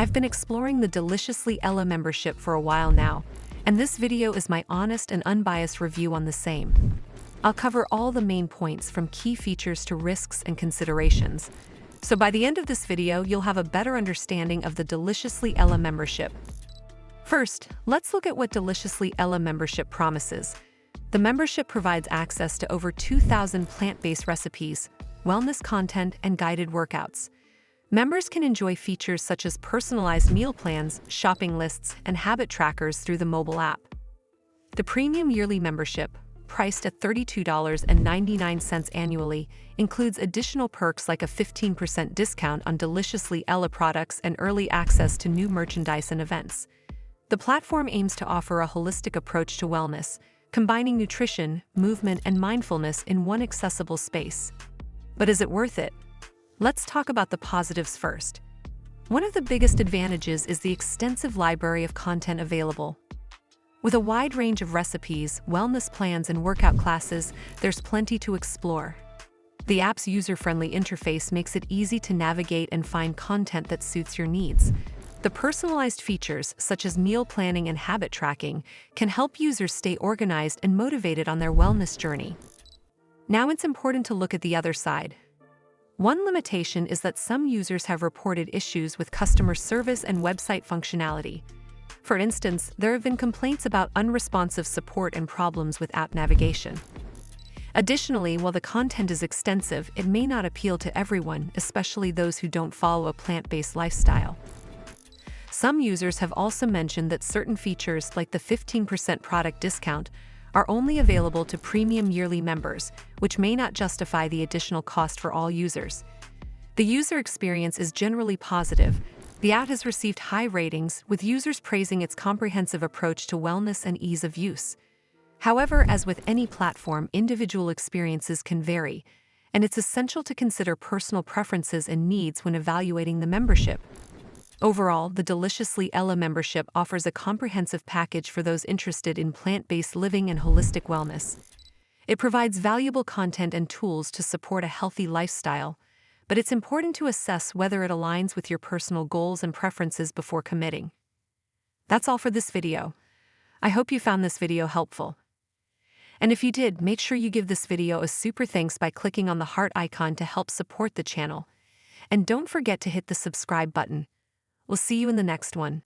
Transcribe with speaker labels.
Speaker 1: I've been exploring the Deliciously Ella membership for a while now, and this video is my honest and unbiased review on the same. I'll cover all the main points from key features to risks and considerations. So by the end of this video, you'll have a better understanding of the Deliciously Ella membership. First, let's look at what Deliciously Ella membership promises. The membership provides access to over 2,000 plant-based recipes, wellness content, and guided workouts. Members can enjoy features such as personalized meal plans, shopping lists, and habit trackers through the mobile app. The premium yearly membership, priced at $32.99 annually, includes additional perks like a 15% discount on Deliciously Ella products and early access to new merchandise and events. The platform aims to offer a holistic approach to wellness, combining nutrition, movement, and mindfulness in one accessible space. But is it worth it? Let's talk about the positives first. One of the biggest advantages is the extensive library of content available. With a wide range of recipes, wellness plans, and workout classes, there's plenty to explore. The app's user-friendly interface makes it easy to navigate and find content that suits your needs. The personalized features, such as meal planning and habit tracking, can help users stay organized and motivated on their wellness journey. Now it's important to look at the other side. One limitation is that some users have reported issues with customer service and website functionality. For instance, there have been complaints about unresponsive support and problems with app navigation. Additionally, while the content is extensive, it may not appeal to everyone, especially those who don't follow a plant-based lifestyle. Some users have also mentioned that certain features, like the 15% product discount, are only available to premium yearly members, which may not justify the additional cost for all users. The user experience is generally positive. The app has received high ratings, with users praising its comprehensive approach to wellness and ease of use. However, as with any platform, individual experiences can vary, and it's essential to consider personal preferences and needs when evaluating the membership. Overall, the Deliciously Ella membership offers a comprehensive package for those interested in plant-based living and holistic wellness. It provides valuable content and tools to support a healthy lifestyle, but it's important to assess whether it aligns with your personal goals and preferences before committing. That's all for this video. I hope you found this video helpful. And if you did, make sure you give this video a super thanks by clicking on the heart icon to help support the channel. And don't forget to hit the subscribe button. We'll see you in the next one.